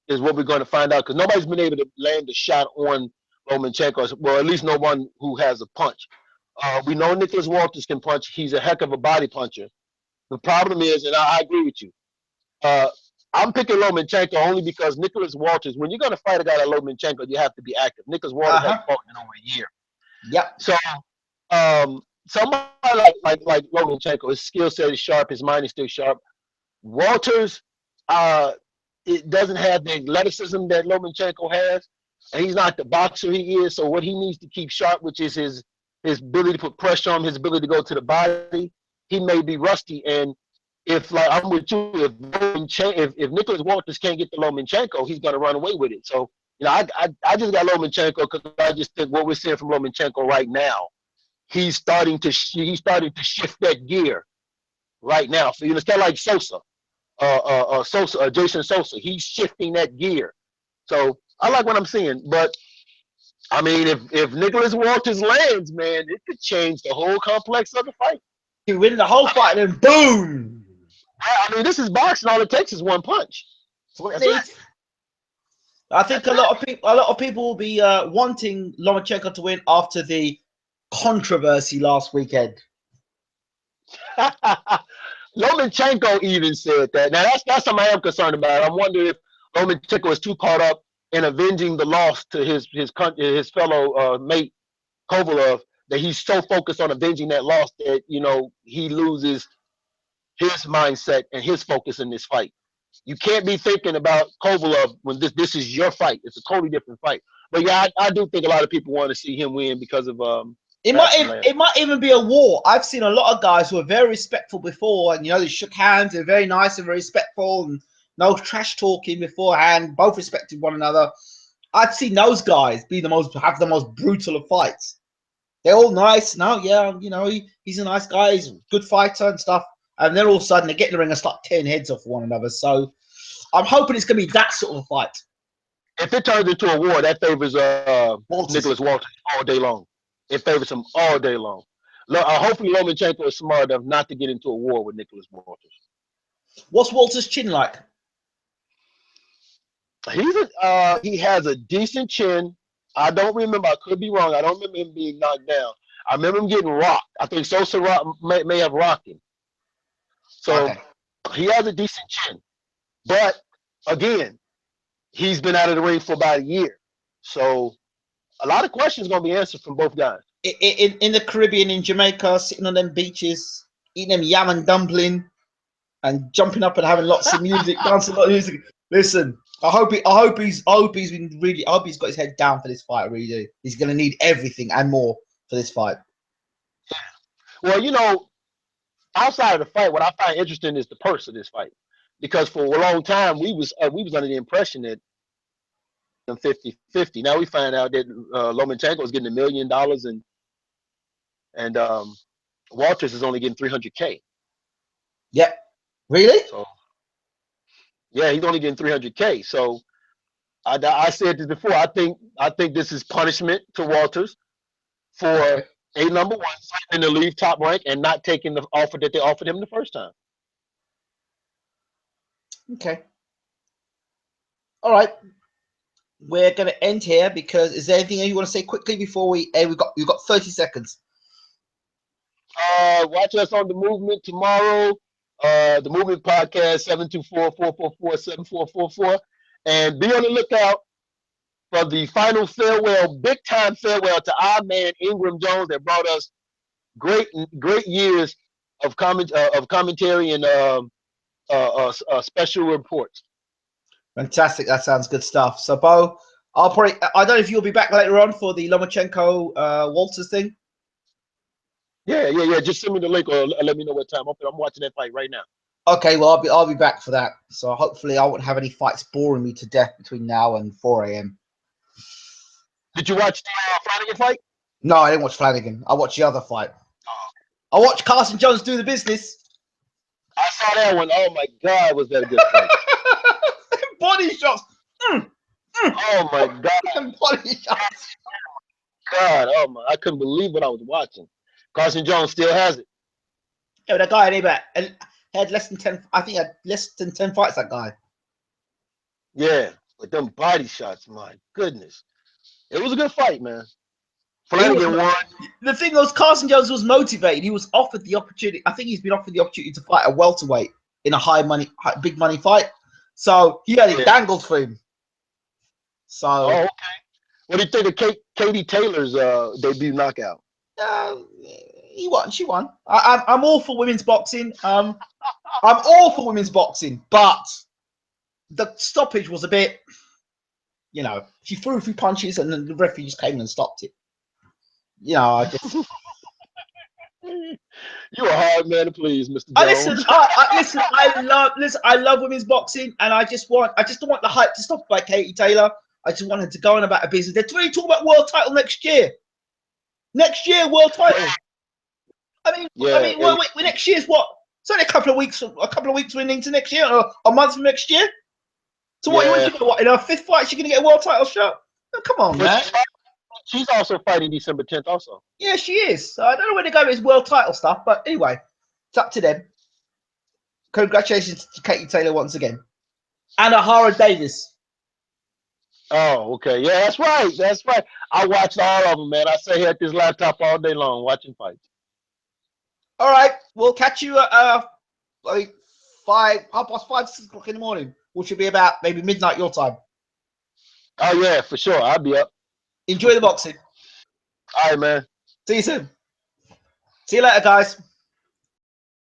is what we're going to find out, because nobody's been able to land a shot on Lomachenko. Well, at least no one who has a punch. We know Nicholas Walters can punch. He's a heck of a body puncher. The problem is, and I agree with you, I'm picking Lomachenko only because Nicholas Walters, when you're going to fight a guy like Lomachenko, you have to be active. Nicholas Walters has fought in over a year. Yep. So somebody like Lomachenko, his skill set is sharp, his mind is still sharp. Walters, it doesn't have the athleticism that Lomachenko has, and he's not the boxer he is. So what he needs to keep sharp, which is his ability to put pressure on him, his ability to go to the body, he may be rusty. And if, like, I'm with you, if Nicholas Walters can't get to Lomachenko, he's going to run away with it. So I just got Lomachenko because I just think what we're seeing from Lomachenko right now, he's starting to shift that gear right now. So it's kind of like Sosa. Jason Sosa, he's shifting that gear. So I like what I'm seeing, but I mean, if Nicholas Walters lands, man, it could change the whole complex of the fight. You win the whole fight, and then boom. I mean, this is boxing. All it takes is one punch. That's it. I think a lot of people will be wanting Lomachenko to win after the controversy last weekend. Lomachenko even said that. Now that's something I am concerned about. I'm wondering if Lomachenko is too caught up in avenging the loss to his fellow mate Kovalov, that he's so focused on avenging that loss that he loses his mindset and his focus in this fight. You can't be thinking about Kovalov when this is your fight. It's a totally different fight. But yeah, I do think a lot of people want to see him win because of it might even be a war. I've seen a lot of guys who are very respectful before, and they shook hands. They're very nice and very respectful, and no trash talking beforehand. Both respected one another. I've seen those guys have the most brutal of fights. They're all nice. No, yeah, he's a nice guy. He's a good fighter and stuff. and then all of a sudden they get in the ring and start tearing heads off one another. So I'm hoping it's going to be that sort of a fight. If it turns into a war, that favors Walters. Nicholas Walters all day long. It favors him all day long. Hopefully Lomachenko is smart enough not to get into a war with Nicholas Walters. What's Walters' chin like? He has a decent chin. I don't remember. I could be wrong. I don't remember him being knocked down. I remember him getting rocked. I think Sosa may have rocked him. So Okay. he has a decent chin. But again, he's been out of the ring for about a year. So a lot of questions going to be answered from both guys. In the Caribbean, in Jamaica, sitting on them beaches, eating them yam and dumpling, and jumping up and having lots of music, dancing a lot of music. Listen, I hope he's got his head down for this fight. I really do. He's going to need everything and more for this fight. Well, you know, outside of the fight, what I find interesting is the purse of this fight, because for a long time we was under the impression that 50-50. Now we find out that Lomachenko is getting $1 million and Walters is only getting $300K. Yep. Really? So yeah, he's only getting $300K. So I said this before. I think this is punishment to Walters for a number one, fighting to leave Top Rank and not taking the offer that they offered him the first time. Okay. All right. We're going to end here because is there anything you want to say quickly before we've got 30 seconds. Watch us on The Movement tomorrow. The Movement Podcast, 724-444-7444. And be on the lookout for the final farewell, big time farewell to our man Ingram Jones that brought us great years of commentary and special reports. Fantastic. That sounds good stuff. So, Bo, I don't know if you'll be back later on for the Lomachenko Walters thing. Yeah. Just send me the link or let me know what time. I'm watching that fight right now. Okay, well, I'll be back for that. So hopefully I won't have any fights boring me to death between now and 4 a.m. Did you watch the Flanagan fight? No, I didn't watch Flanagan. I watched the other fight. I watched Carson Jones do the business. I saw that one. Oh my God, was that a good fight? Body shots. Oh my God. Body shots. God, oh my! I couldn't believe what I was watching. Carson Jones still has it. Yeah, that guy had less than 10. I think he had less than 10 fights. That guy. Yeah, with them body shots. My goodness, it was a good fight, man. Flanagan won. The thing was, Carson Jones was motivated. He was offered the opportunity. I think he's been offered the opportunity to fight a welterweight in a big money fight. So he had it dangled for him. So. Oh, okay. What do you think of Katie Taylor's debut knockout? He won. She won. I'm all for women's boxing. I'm all for women's boxing, but the stoppage was a bit. You know, she threw a few punches and then the referee just came in and stopped it. You know, I just. You're a hard man to please, Mr. Jones. I love women's boxing, and I don't want the hype to stop by Katie Taylor. I just wanted to go on about a business. They're really talking about world title next year. Next year, world title. Next year's what? It's only a couple of weeks we're into next year, or a month from next year. So what you want to do? What in her 5th fight, she's gonna get a world title shot? Oh, come on, man. She's also fighting December 10th, also. Yeah, she is. So I don't know where to go with this world title stuff, but anyway, it's up to them. Congratulations to Katie Taylor once again, and Ahara Davies. Oh, okay. Yeah, that's right. That's right. I watched all of them, man. I sit here at this laptop all day long watching fights. All right, we'll catch you at like 5:30, 6 o'clock in the morning, which will be about maybe midnight your time. Oh yeah, for sure. I'll be up. Enjoy the boxing. All right, man. See you soon. See you later, guys.